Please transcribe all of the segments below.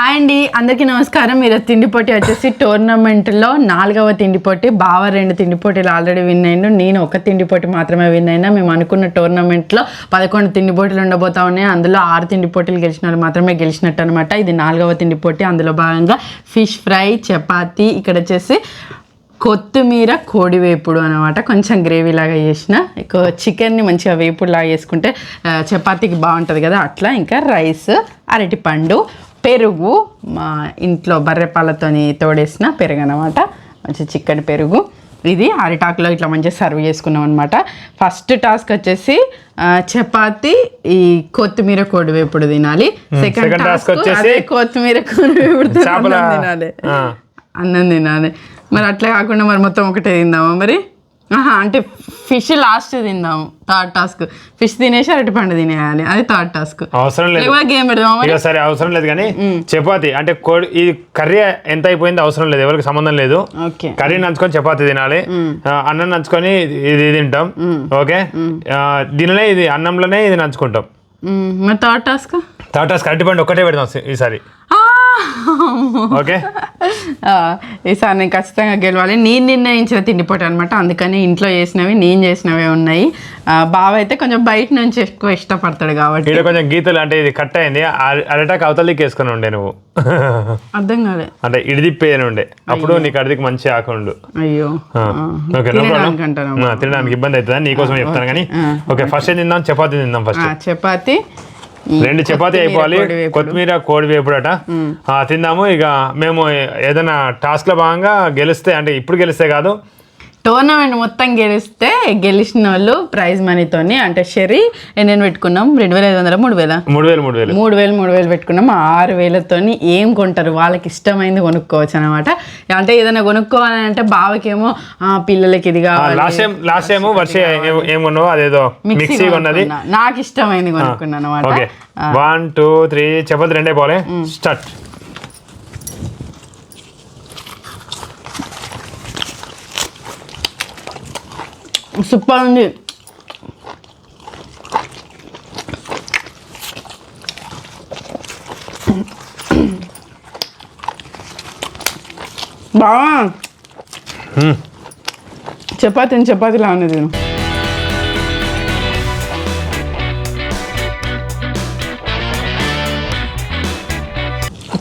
Hi అండి, అందరికీ నమస్కారం. మీరు తిండిపోటీ వచ్చేసి టోర్నమెంట్లో 4వ తిండిపోటీ. బావ 2 తిండిపోటీలు ఆల్రెడీ విన్ అయ్యిండు. నేను ఒక తిండిపోటీ మాత్రమే విన్ అయినా. మేము అనుకున్న టోర్నమెంట్లో 11 తిండిపోటీలు ఉండబోతా ఉన్నాయి. అందులో 6 తిండిపోటీలు గెలిచిన వాళ్ళు మాత్రమే గెలిచినట్టు అనమాట. ఇది 4వ తిండిపోటీ. అందులో భాగంగా ఫిష్ ఫ్రై, చపాతీ, ఇక్కడ వచ్చేసి కొత్తిమీర కోడి వేపుడు అనమాట. కొంచెం గ్రేవీ లాగా చేసిన చికెన్ని మంచిగా వేపుడు లాగా చేసుకుంటే చపాతీకి బాగుంటుంది కదా, అట్లా. ఇంకా రైస్, అరటిపండు, పెరుగు, మా ఇంట్లో బర్రెపాలతో తోడేసిన పెరుగు అనమాట. మంచి చిక్కటి పెరుగు. ఇది అరిటాకులో ఇట్లా మంచిగా సర్వ్ చేసుకున్నాం అనమాట. ఫస్ట్ టాస్క్ వచ్చేసి చపాతి, ఈ కొత్తిమీర కోడి వేపుడు తినాలి. సెకండ్ టాస్క్ వచ్చేసి కొత్తిమీర కోడి వేపుడు తినాలి, అన్నం తినాలి. మరి అట్లా కాకుండా మరి మొత్తం ఒకటే తిందామా మరి? అంటే ఫిష్ లాస్ట్ తిందాము. థర్డ్ టాస్క్ ఫిష్ తినేసి అరటిపండు తినేయాలి. అది థర్డ్ టాస్క్. అవసరం లేదు, గేమ్ పెడదాం. సరే అవసరం లేదు కానీ చపాతి అంటే ఇది కర్రీ ఎంత అయిపోయింది అవసరం లేదు, ఎవరికి సంబంధం లేదు. కర్రీ నంచుకొని చపాతి తినాలి, అన్నం నంచుకొని ఇది తింటాం. ఓకే, దీనిలో ఇది అన్నంలోనే ఇది నంచుకుంటాం. మరి థర్డ్ టాస్క్ అరటిపండు ఒక్కటే పెడదాం ఈసారి. ఓకే, ఈసారి నేను ఖచ్చితంగా గెలవాలి. నేను నిర్ణయించిన తిండిపోటీ అనమాట. అందుకని ఇంట్లో చేసినవి, నేను చేసినవే ఉన్నాయి. బావ అయితే కొంచెం బయట నుంచి ఎక్కువ ఇష్టపడతాడు కాబట్టి ఇక్కడ కొంచెం గీతలు అంటే ఇది కట్ అయింది. అరటాకు అవతలకి వేసుకుని ఉండే నువ్వు, అర్థం కాలే, అంటే ఇడిదిప్పేయని ఉండే. అప్పుడు నీకు అడిదికి మంచి ఆకుండు. అయ్యో, ఓకే, నో ప్రాబ్లం. తినడానికి ఇబ్బంది అవుతుందని నీకోసం చెప్తాను కానీ. ఓకే, ఫస్ట్ ఏం తిందాం? చపాతీ తిందాం. ఫస్ట్ చపాతీ 2 చపాతీ అయిపోవాలి. కొత్తిమీర కోడి వేపుడట తిందాము. ఇక మేము ఏదైనా టాస్క్లో భాగంగా గెలిస్తే, అంటే ఇప్పుడు గెలిస్తే కాదు, టోర్నమెంట్ మొత్తం గెలిస్తే గెలిచిన వాళ్ళు ప్రైజ్ మనీతోని, అంటే షెరీ ఎన్ని పెట్టుకున్నాం? 2500, 3000 పెట్టుకున్నాం. 6000తోని ఏం కొంటారు? వాళ్ళకి ఇష్టమైంది కొనుక్కోవచ్చు అనమాట. అంటే ఏదైనా కొనుక్కోవాలంటే బావకేమో పిల్లలకి ఇది కావాలి. లాస్ట్ టైం వర్ష ఏం కొన్నావు? అదేదో మిక్సీ కొన్నది. నాకు ఇష్టమైంది కొనుక్కున్నాను అనమాట. 1 2 3 చపాతీ 2 అయిపోవాలి. స్టార్ట్. సూపర్ ఉంది. బావా చపాతీలా ఉన్నది.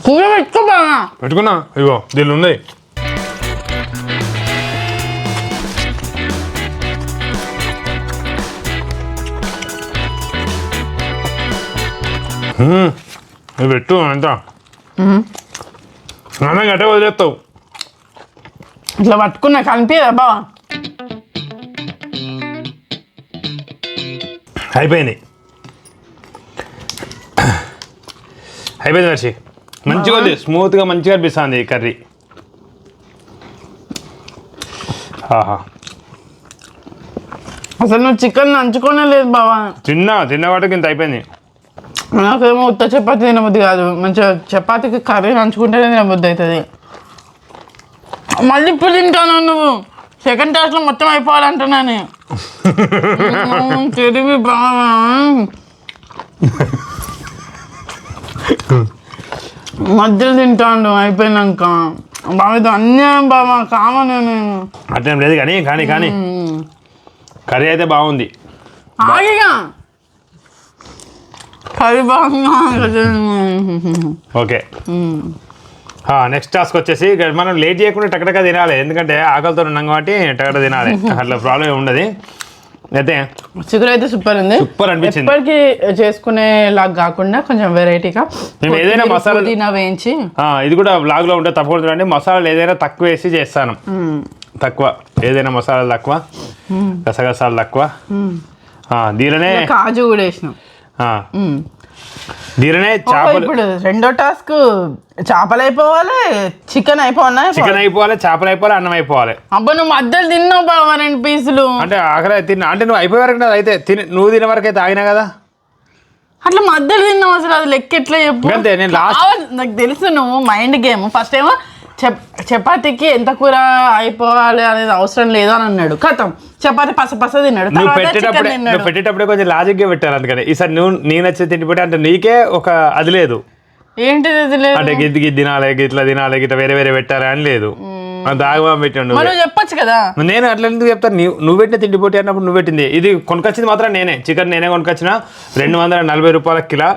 కూర పెట్టుకో బావా. పెట్టుకున్నా, ఇగో దీనిలో ఉంది. పెట్టు అంత అన్నం గట్టే వదిలేస్తావు. ఇట్లా పట్టుకున్నా కనిపించదా బావా? అయిపోయింది వర్షి. మంచిగా ఉంది, స్మూత్గా మంచిగా అనిపిస్తుంది ఈ కర్రీ. ఆహా, అసలు నువ్వు చికెన్ నంచుకోనే లేదు బావా. తిన్న వాటికి ఇంత అయిపోయింది. నాకేమో ఉత్త చపాతీ తినబుద్ధి కాదు, మంచిగా చపాతీకి కర్రీ నంచుకుంటేనే తినబుద్ధి అవుతుంది. మళ్ళీ ఇప్పుడు తింటాను. నువ్వు సెకండ్ టాస్క్లో మొత్తం అయిపోవాలంటున్నాను. తిరిగి బాగా మధ్యలో తింటాను అయిపోయినాక. బాగా అన్యాయం బాబా, కామన్. అట్లేం లేదు కానీ కర్రీ అయితే బాగుంది. ఆగిగా కర్రీ బాగుంది. ఓకే, నెక్స్ట్ టాస్క్ వచ్చేసి మనం లేట్ చేయకుండా టకటక తినాలి. ఎందుకంటే ఆకలితో ఉన్నాం కాబట్టి టకట తినాలి. అట్లా ప్రాబ్లం ఉండదు. అయితే చికెన్ అయితే సూపర్ ఉంది, సూపర్ అనిపించింది. ఇప్పటికి చేసుకునేలాగా కాకుండా కొంచెం వెరైటీగా మేము ఏదైనా మసాలా వేయించి, ఇది కూడా బ్లాగ్ లో ఉంటే తప్పకుండా చూడండి. మసాలాలు ఏదైనా తక్కువ వేసి చేస్తాను. తక్కువ ఏదైనా మసాలాలు తక్కువ, గసగసాలు తక్కువ. దీనినే కాజు కూడా వేసినాం. దీనినే చేపలు. ఇప్పుడు రెండో టాస్క్ చేపలు అయిపోవాలి, చికెన్ అయిపోవాలి, చేపలు అయిపోవాలి, అన్నం అయిపోవాలి. అబ్బా నువ్వు మధ్యలో తిన్నావు బాబా 2 పీసులు. అంటే ఆఖరి తిన్నా, అంటే నువ్వు అయిపోయే వరకు అయితే నువ్వు తినే వరకు అయితే ఆగినా కదా. అట్లా మధ్యలో తిన్నావు, అసలు అది లెక్క ఎట్లా చెప్పు. నాకు తెలుసు నువ్వు మైండ్ గేమ్. ఫస్ట్ ఏమో చపాతీకి ఎంత కూర అయిపోవాలి అనేది అవసరం లేదు అని అన్నాడు. కథం చపాతీ పస తిన్నాడు. పెట్టేటప్పుడే కొంచెం లాజిక్గా పెట్టారు. అందుకని ఈసారి నీ నచ్చే తిండి పెట్టి అంటే నీకే ఒక అది లేదు. ఏంటిది అది లేదు అంటే గిద్ది తినాలి ఇట్లా తినాలి ఇట్లా వేరే వేరే పెట్టాలి అని లేదు. అంత ఆగమా పెట్టండు. మనం చెప్పొచ్చు కదా. నేను అట్లా ఎందుకు చెప్తాను? నువ్వు పెట్టిన తిండి పోటీ అన్నప్పుడు నువ్వు పెట్టింది. ఇది కొనుకొచ్చింది మాత్రం నేనే. చికెన్ నేనే కొనుకొచ్చిన 240 రూపాయల కిలో.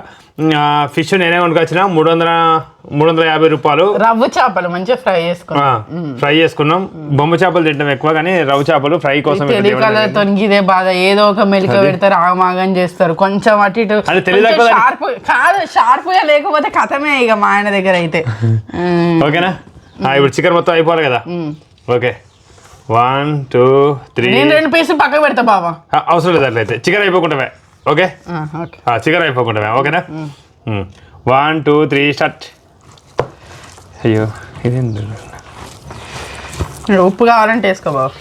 ఫిష్ నేనే కొనుకొచ్చిన 350 రూపాయలు. రవ్వ చేపలు మంచిగా ఫ్రై చేసుకున్నాం. బొమ్మ చేపలు తింటాం ఎక్కువ, కానీ రవ్వ చేపలు ఫ్రై కోసం ఇదే బాధ. ఏదో ఒక మెలిక పెడతారు, ఆగమాగం చేస్తారు, కొంచెం అటు ఇటు షార్ప్ గా లేకపోతే కథమే ఇక మా ఆయన దగ్గర అయితే. ఓకేనా? ఇప్పుడు చికెన్ మొత్తం అయిపోవాలి కదా. ఓకే 1 2 3. నేను 2 పీసులు పక్కకు పెడతా బాబా. అవసరం లేదు అట్లయితే. చికెన్ అయిపోకుండా ఓకే, చికెన్ అయిపోకుండా ఓకేనా. 1 2 3 స్టార్ట్. అయ్యో ఇదేంటి, ఉప్పు కావాలంటే వేసుకో బాబు.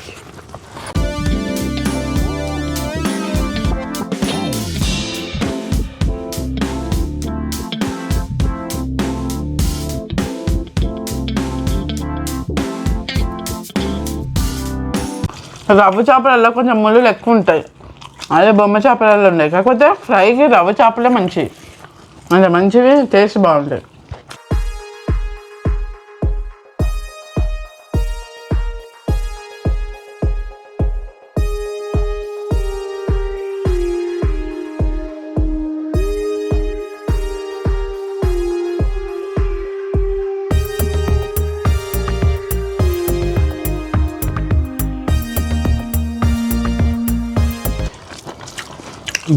రవ్వ చేపలలో కొంచెం ముళ్ళు ఎక్కువ ఉంటాయి, అదే బొమ్మ చేపలలో ఉన్నాయి. కాకపోతే ఫ్రైకి రవ్వ చేపలే మంచివి, అంటే మంచివి, టేస్ట్ బాగుంటాయి.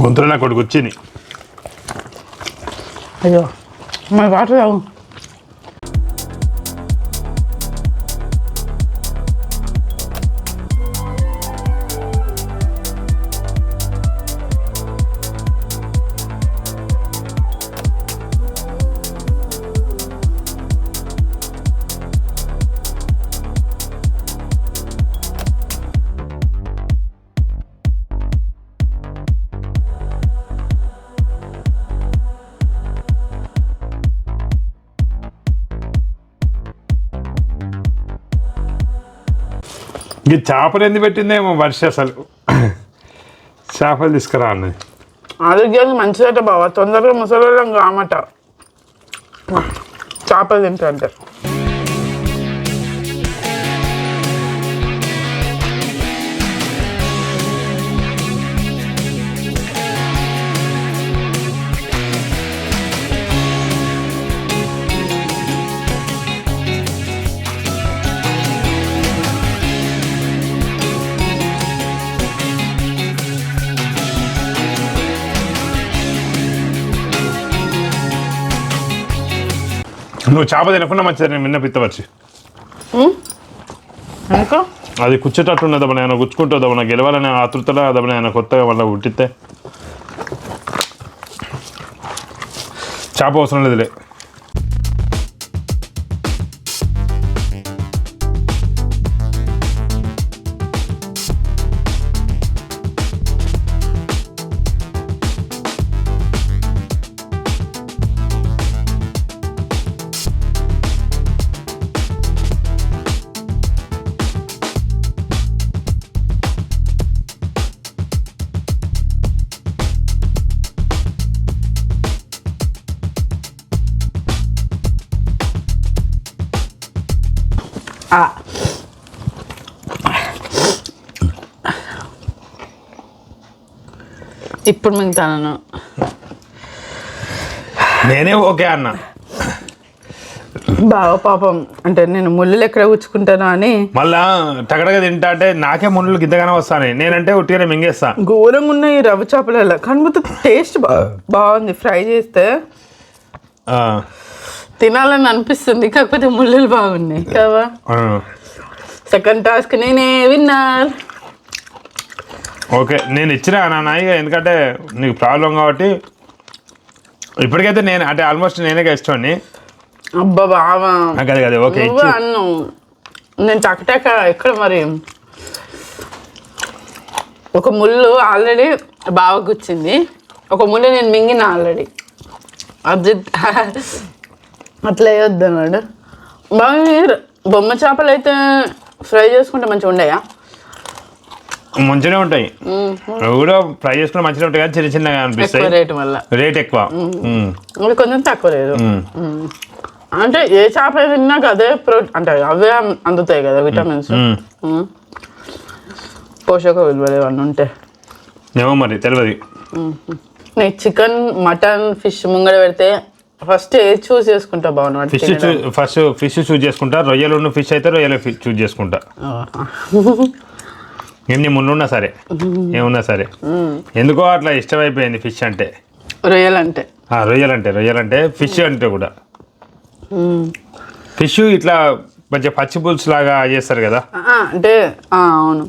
గొంతులో నాకు ఒకటి వచ్చింది. అయ్యో మరి వాటర్ తాగు. ఇంక చేపలు ఎందుకు పెట్టిందేమో వర్ష. అసలు చేపలు తీసుకురా అన్నది. ఆరోగ్యానికి మంచిదట బావ, తొందరగా ముసలిళ్ళం కామట చేపలు తింటే. నువ్వు చేప తినకుండా మంచిది. నేను నిన్న పిత్తవచ్చి అది కూర్చేటట్టు ఉన్నదమ్మా, నేను గుచ్చుకుంటుందమ్మా, గెలవాలని ఆతృతలో అదమ్మా, ఆయన కొత్తగా మళ్ళీ ఉట్టితే చేప అవసరం లేదులే. ఇప్పుడు మిగతాను నేనే ఓకే అన్నా. బాగా పాపం, అంటే నేను ముళ్ళు ఎక్కడ కూర్చుకుంటాను అని మళ్ళా టగడగా తింటా అంటే నాకే ముళ్ళు గిద్దగానే వస్తాను. నేనంటే ఉట్టిగానే మింగేస్తా. ఘోరంగా ఉన్నాయి రవ్వ చేపలలో, కాకపోతే టేస్ట్ బాగుంది. ఫ్రై చేస్తే తినాలని అనిపిస్తుంది, కాకపోతే ముళ్ళు బాగున్నాయి కదా. సెకండ్ టాస్క్ నేనే విన్నర్. ఓకే నేను ఇచ్చిన నా నాయిగా, ఎందుకంటే నీకు ప్రాబ్లం కాబట్టి. ఇప్పటికైతే నేను అంటే ఆల్మోస్ట్ నేనే ఇష్టండి. అబ్బా బావా అదే అదే ఓకే అన్ను నేను టక్టాక ఎక్కడ మరి ఒక ముళ్ళు ఆల్రెడీ బాగా గుచ్చింది, ఒక ముళ్ళు నేను మింగిన ఆల్రెడీ. అజిత్ అట్లా వేయొద్దు అన్నాడు. బాగా బొమ్మ చేపలు అయితే ఫ్రై చేసుకుంటే మంచిగా ఉండయా? మంచిగా ఉంటాయి అవి కూడా ఫ్రై చేసుకుని మంచిగా ఉంటాయి కానీ చిన్న చిన్నగా అనిపిస్తాయి రేట్ వల్ల రేట్ ఎక్కువ ఇది కొంచెం తక్కువ లేదు అంటే ఏ చేప తిన్నా అదే అంటే అవే అందుతాయి కదా విటమిన్స్ పోషక విలువలు ఇవన్నీ ఉంటాయి ఏమో మరి తెలియదు నేను చికెన్ మటన్ ఫిష్ ముంగడ పెడితే ఫస్ట్ ఏది చూస్ చేసుకుంటా బాగున్నా ఫిష్ చూస్ చేసుకుంటా రొయ్యలు ఫిష్ అయితే రొయ్యలు చూస్ చేసుకుంటా ఎన్ని మున్నున్నా సరే ఏమున్నా సరే ఎందుకో అట్లా ఇష్టమైపోయింది ఫిష్ అంటే రొయ్యలంటే ఫిష్ అంటే కూడా ఫిష్ ఇట్లా మంచిగా పచ్చి పులుసు లాగా చేస్తారు కదా అంటే అవును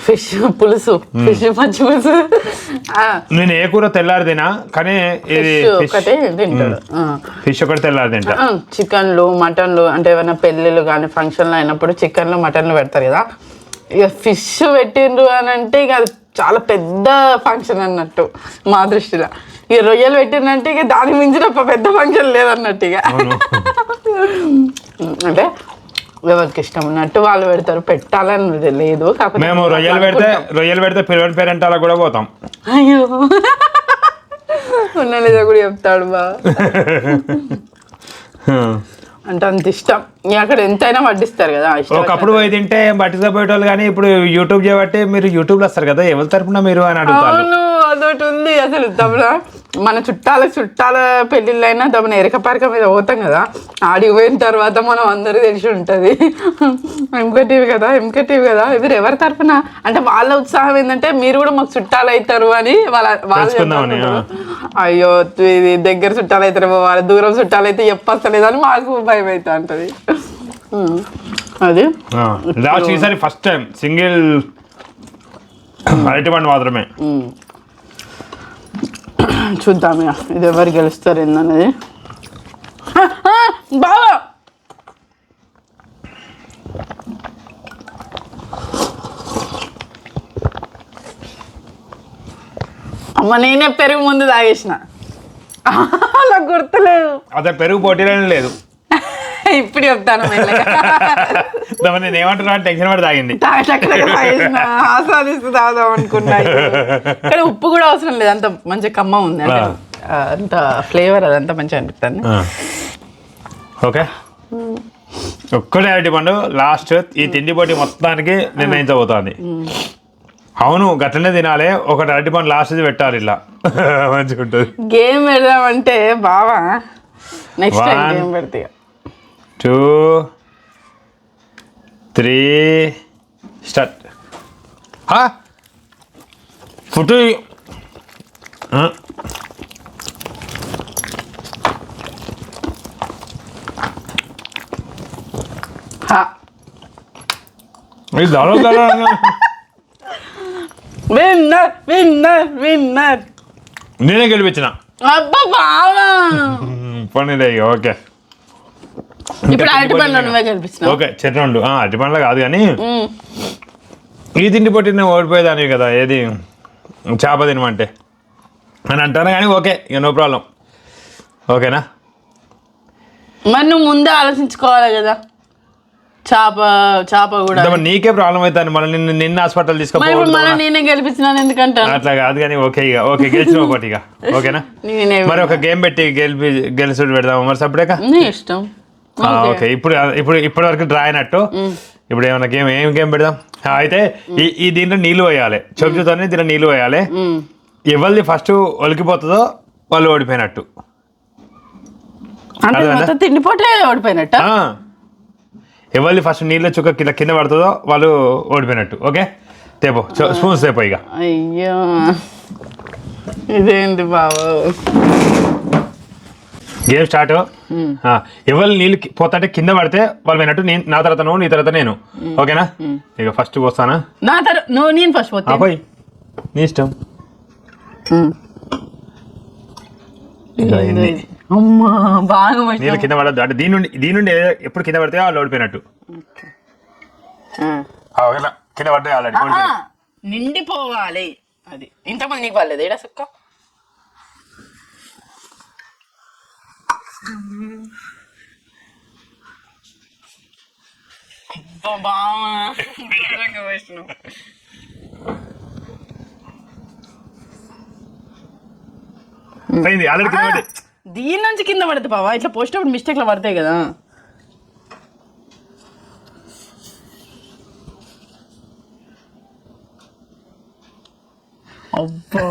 ఫిష్ పులుసు ఫిష్ పచ్చి పులుసు నేను ఏ కూర తెల్లారి తినా కానీ ఇది ఫిష్ ఒకటి తెల్లారి తింటా చికెన్లు మటన్లు అంటే ఏమైనా పెళ్ళిళ్ళు కానీ ఫంక్షన్లు అయినప్పుడు చికెన్లు మటన్లు పెడతారు కదా ఇక ఫిష్ పెట్టిండ్రు అని అంటే ఇక అది చాలా పెద్ద ఫంక్షన్ అన్నట్టు మా దృష్టిలో ఇక రొయ్యలు పెట్టిందంటే ఇక దానికి మించిన పెద్ద ఫంక్షన్ లేదన్నట్టు ఇక అంటే ఎవరికి ఇష్టం ఉన్నట్టు వాళ్ళు పెడతారు పెట్టాలని లేదు మేము రొయ్యలు పెడితే పిల్లల పేరెంటాలకు కూడా పోతాం అయ్యో ఉన్న లేదా కూడా చెప్తాడు బా అంటే అంత ఇష్టం అక్కడ ఎంతైనా వడ్డిస్తారు కదా ఒకప్పుడు పోయి తింటే పట్టిపోయేటోళ్ళు కానీ ఇప్పుడు యూట్యూబ్ చేయబట్టి మీరు యూట్యూబ్లో వస్తారు కదా ఎవరి తరపున మీరు అని అడుగుతారు అదొకటి ఉంది అసలు తమన మన చుట్టాల పెళ్ళిళ్ళైనా తమన ఎరకపరక మీద పోతాం కదా ఆడికి పోయిన తర్వాత మనం అందరూ తెలిసి ఉంటుంది ఎంకే టీవీ కదా ఇవి ఎవరి తరపున అంటే వాళ్ళ ఉత్సాహం ఏంటంటే మీరు కూడా మాకు చుట్టాలు అవుతారు అని వాళ్ళు అయ్యో ఇది దగ్గర చుట్టాలు అవుతారు వాళ్ళ దూరం చుట్టాలు అయితే చెప్పస్తలేదు అని మాకు భయం అవుతా ఉంటుంది అది ఈసారి ఫస్ట్ టైం సింగిల్ అరటిపండు మాత్రమే చూద్దాం ఇది ఎవరు గెలుస్తారు ఏందనేది బాగా అమ్మ నేనే పెరుగు ముందు తాగేసిన అలా గుర్తులేదు అదే పెరుగు పోటీలోనే లేదు ఇప్పుడు చెప్తాను నేను ఏమంటున్నా టెన్షన్ పడి తాగింది ఆస్వాదిస్తూ తాగుదాం అనుకున్నా కానీ ఉప్పు కూడా అవసరం లేదు అంత మంచి కమ్మ ఉంది అంటే అంత ఫ్లేవర్ అదంతా మంచిగా అనిపిస్తుంది ఓకే ఒక్కటే అరటిపండు లాస్ట్ ఈ తిండి పోటీ మొత్తానికి నిర్ణయించబోతోంది అవును గట్లనే తినాలి ఒకటి అరటిపండు లాస్ట్ పెట్టాలి ఇలా మంచిగా ఉంటుంది గేమ్ పెడదామంటే బావా నెక్స్ట్ టైం గేమ్ పెడతా 2 3 స్టార్ట్ ఫుడ్ విన్నర్ నేనే గెలిపించిన అబ్బా బావా పనిలే ఓకే ఇప్పుడు అరటిపండ్లు నువ్వే గెలిపిస్తున్నావు ఓకే చెట్టు అరటిపండ్లు కాదు కానీ ఈ తిండి పొట్టి నేను ఓడిపోయేదాన్ని కదా ఏది చేప తినమంటే అని అంటాను కానీ ఓకే ఇక నో ప్రాబ్లం ఓకేనా మరి నువ్వు ముందే ఆలోచించుకోవాలి కదా చేప కూడా నీకే ప్రాబ్లం అవుతాను మళ్ళీ నిన్న హాస్పిటల్ తీసుకోవాలి నేనే గెలిపించినాను ఎందుకంటే అట్లా కాదు కానీ ఓకే ఇక ఓకే గెలిచిన ఒకటి ఇక ఓకేనా మరి ఒక గేమ్ పెట్టి గెలిచి పెడదాము మరి సపరేట్గా ఇష్టం ఓకే ఇప్పటి వరకు డ్రా అయినట్టు ఇప్పుడు ఏమైనా ఏం గేమ్ పెడదాం అయితే ఈ దీంట్లో నీళ్ళు పోయాలి చెబుతూనే దీంట్లో నీళ్ళు పోయాలి ఎవరిది ఫస్ట్ ఒలికిపోతుందో వాళ్ళు ఓడిపోయినట్టు తిండిపోతే ఓడిపోయినట్టు ఎవరిది ఫస్ట్ నీళ్ళ చుక్క కింద పడుతుందో వాళ్ళు ఓడిపోయినట్టు ఓకే తేపో స్పూన్స్ తేపో ఇక అయ్యో ఇదేంటి బాబు గేమ్ స్టార్ట్ ఎవరు నీళ్ళు పోతుంటే కింద పడితే వాళ్ళు పోయినట్టు నా తర్వాత నువ్వు నీ తర్వాత నేను ఓకేనా ఇక ఫస్ట్ పోస్తానా నేను ఫస్ట్ పోయి నీ ఇష్టం నీళ్ళు కింద పడద్దు అంటే దీని నుండి ఎప్పుడు కింద పడితే వాళ్ళు ఓడిపోయినట్టు కింద పడ్డా ఆల్రెడీ నిండిపోవాలి అది ఇంతమంది నీకు పర్లేదు ఏడా సుక్క పోయింది ఆల్రెడీ కింద పడి. దీని నుంచి కింద పడుతుంది బావా, ఇట్లా పోసినప్పుడు మిస్టేక్ లో పడతాయి కదా. అబ్బా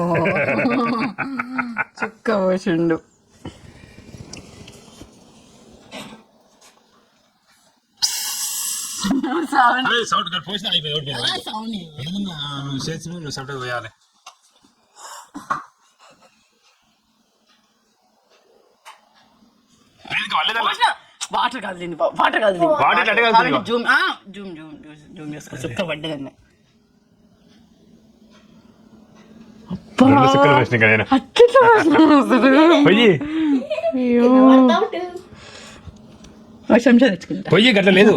చుక్క పోసిండు. వాటర్ కాదులేండి బాబు, వాటర్ కాదులేండి. జూమ్ జూమ్ జూమ్ జూమ్ చేసుకో, చుక్క పడ్డదండి. చెంచా తెచ్చుకుంటా. పొయ్యి గట్ల లేదు.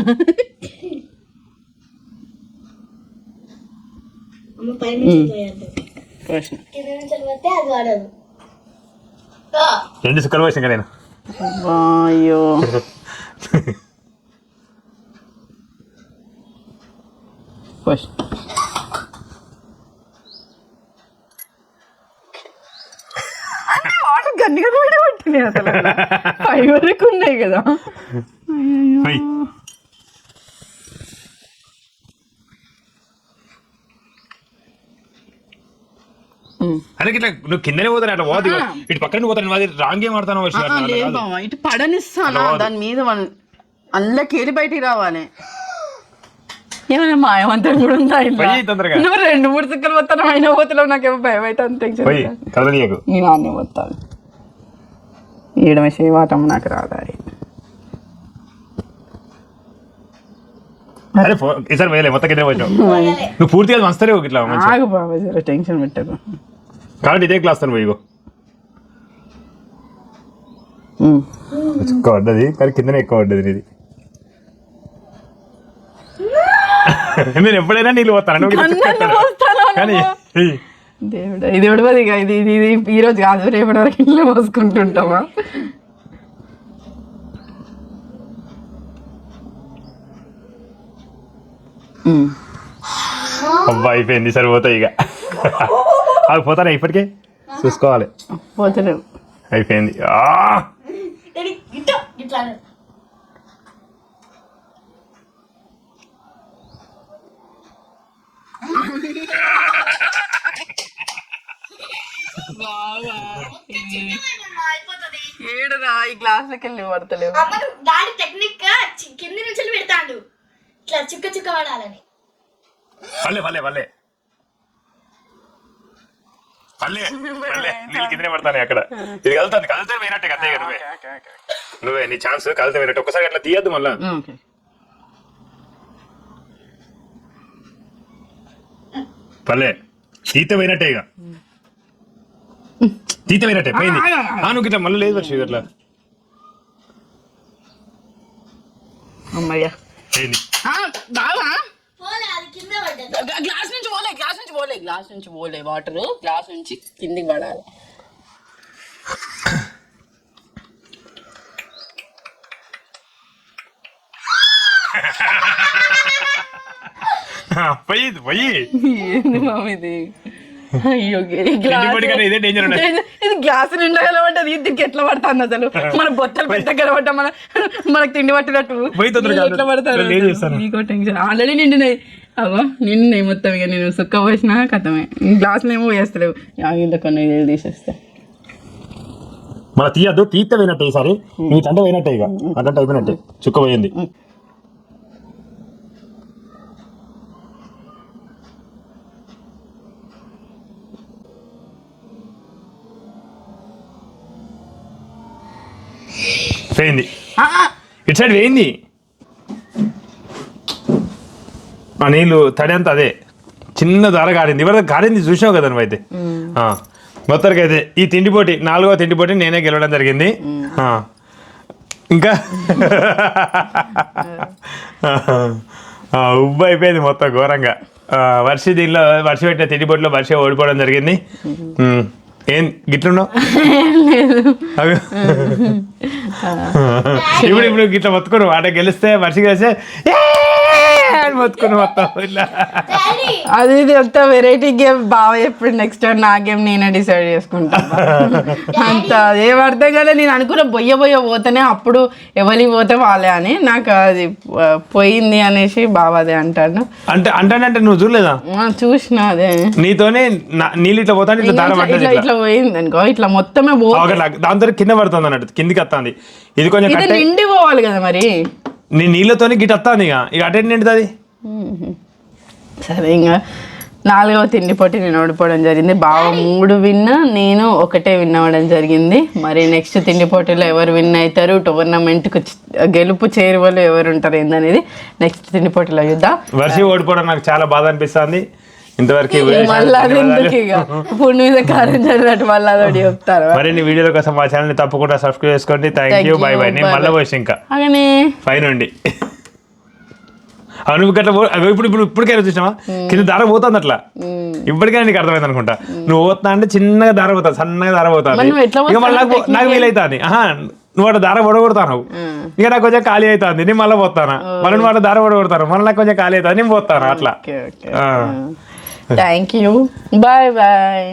రెండు సుక్కలు పోసిన కదా. అయ్యో వాటర్ గన్నిగా కూడా పట్టినాయి అసలు, పై వరకు ఉన్నాయి కదా. అరే ఇట్లా నువ్వు కిందనే పోతాను అట్లా పోదు, ఇటు పక్కన పోతాను, అది రాంగ్ ఏం ఆడతాను. ఇటు పడనిస్తానా దాని మీద, అందులోకి బయటికి రావాలి. ఏమైనా మాయమంతా కూడా ఉందా? నువ్వు 2-3 చుక్కలు పోతాను, అయినా పోతున్నావు, నాకేమో భయం అయితే అంతే. నేను అన్నీ పోతాను, ఈడమే చేయవాటం నాకు రాదా. ఈసారి వేయలే, మొత్తం కింద పోయినావు నువ్వు. పూర్తిగా మస్తలేవు ఇట్లా. బాబా టెన్షన్ పెట్టకు కాబట్టి ఇదే క్లాస్ తను పోయిగో. చుక్క పడ్డది కానీ కిందనే ఎక్కువ పడ్డది ఇది. నేను ఎప్పుడైనా నీళ్ళు పోతాను కానీ దేవుడా, ఇది విడవది ఇది ఇది ఈ రోజు కాదు, రేపటి వరకు ఇల్లు పోసుకుంటుంటామా. అబ్బా అయిపోయింది, సరిపోతాయి ఇక. అవి పోతానే ఇప్పటికే చూసుకోవాలి. పోతలేవు, అయిపోయింది. ఏడరా ఈ గ్లాసులకి వెళ్ళి పడతలేవు. దాని టెక్నిక్ కింది నుంచి పెడతాడు, ఇట్లా చుక్క చుక్క పడాలని. పల్లె పల్లె పల్లె పల్లె పల్లె నీళ్ళు కిందనే పడతాను అక్కడ. ఇది కలుగుతుంది, కలితే పోయినట్టే కదా. నువ్వే నీ ఛాన్స్, కలితే పోయినట్టు. ఒకసారి అట్లా తీయద్దు మళ్ళా. పల్లె తీత పోయినట్టే, ఇక తీత పోయినట్టే పోయింది. నువ్వు ఇట్లా మళ్ళీ లేదు వర్షం అట్లా. అమ్మయ్యా పోయింది. బావా గ్లాస్ నుంచి పోలే వాటర్, గ్లాస్ నుంచి కిందికి పడాలి. పోయింది పోయి. ఏంది బాబు ఇది? అయ్యో ఇదే డేంజర్. ఇది గ్లాస్ నిండా కలబడ్డది, దీనికి ఎట్లా పడుతుంది అసలు? మన బొత్తలు పెద్ద కలబడ్డా మనకు తిండి పట్టినట్టు ఎట్లా పడతారు? నీకో టెన్షన్. ఆల్రెడీ నిండినాయి, అవో నిండినాయి మొత్తం. ఇక నేను సుక్క పోసినా కథమే. గ్లాసులు ఏమో వేస్తలేవు, ఇంత కొన్ని తీసేస్తా. మన తీయద్దు, తీత పోయినట్టే ఈసారి. నీ తండ పోయినట్టే, ఇక అదంటే అయిపోయినట్టే. చుక్క పోయింది. పోయింది, ఇటు సైడ్ పోయింది. ఆ నీళ్ళు తడి అంతా అదే చిన్న దార గారింది. ఎవరి గారింది చూసావు కదా నువ్వైతే. మొత్తానికి అయితే ఈ తిండి పోటీ, 4వ తిండి పోటీ నేనే గెలవడం జరిగింది. ఇంకా ఉబ్బు అయిపోయింది మొత్తం ఘోరంగా. దీనిలో వర్ష పెట్టిన తిండి పోటీలో వర్ష ఓడిపోవడం జరిగింది. ఏం గిట్లున్నావు? ఇప్పుడు గిట్ల మొత్తుకున్నావు. ఆట గెలిస్తే వర్ష గెలిస్తే అని మొత్తుకుని మొత్తం ఇలా డాడీ అది ఇది అంత వెరైటీ గేమ్ బాగా ఎప్పుడు నెక్స్ట్ నా గేమ్ నేనే డిసైడ్ చేసుకుంటా అంత ఏం అర్థం కదా. నేను అనుకున్న బొయ్య పోతేనే అప్పుడు ఎవరికి పోతే వాళ్ళే అని, నాకు అది పోయింది అనేసి బాగా అదే అంటాడు. అంటే నువ్వు చూడలేదా? చూసిన అదే నీతోనే నీళ్ళు ఇట్లా పోతాను ఇట్లా దారం పడ్డది ఇట్లా పోయింది అనుకో, ఇట్లా మొత్తమే దాంతో కింద పడుతుంది అన్నట్టు, కిందికి వస్తుంది. ఇది కొంచెం ఇది నిండి పోవాలి కదా మరి, నీ నీళ్ళతోనే గిట్ వస్తుంది. ఇక అటెండ్ నిండుతుంది. సరే ఇంకా 4వ తిండి పోటీ నేను ఓడిపోవడం జరిగింది. బావ 3 విన్, నేను 1 విన్ అవ్వడం జరిగింది. మరి నెక్స్ట్ తిండి పోటీలో ఎవరు విన్ అవుతారు, టోర్నమెంట్కు గెలుపు చేరువలు ఎవరు ఉంటారు ఏందనేది నెక్స్ట్ తిండి పోటీలో చూద్దాం. వర్షి ఓడిపోవడం నాకు చాలా బాధ అనిపిస్తుంది. ఇంతవరకు మళ్ళీ అది ఎందుకు ఇక ఇప్పుడు మీద కారం చదివినట్టు మళ్ళీ అదొకటి చెప్తారు. మరిన్ని వీడియోల కోసం మా ఛానల్ తప్పకుండా సబ్స్క్రైబ్ చేసుకోండి. Thank you, by by. నేను మళ్ళీ పోసి ఇంకా అలానే పైన ఉండి నువ్వు గట్లా ఇప్పటికైనా చూసినావా కింద దార పోతుంది అట్లా. ఇప్పటికైనా నీకు అర్థమైంది అనుకుంటా. నువ్వు పోతున్నా అంటే చిన్నగా దార పోతుంది, సన్నగా దార పోతుంది. ఇక మళ్ళీ నాకు వీలవుతుంది. నువ్వు అటు దార పొడగొడతాను, ఇక నాకు కొంచెం ఖాళీ అవుతుంది, నేను మళ్ళీ పోతాను. మళ్ళీ నువ్వు అటు దార పొడగొడతాను, మళ్ళీ నాకు కొంచెం ఖాళీ అవుతుంది, నేను పోతాను అట్లా. Thank you, bye bye.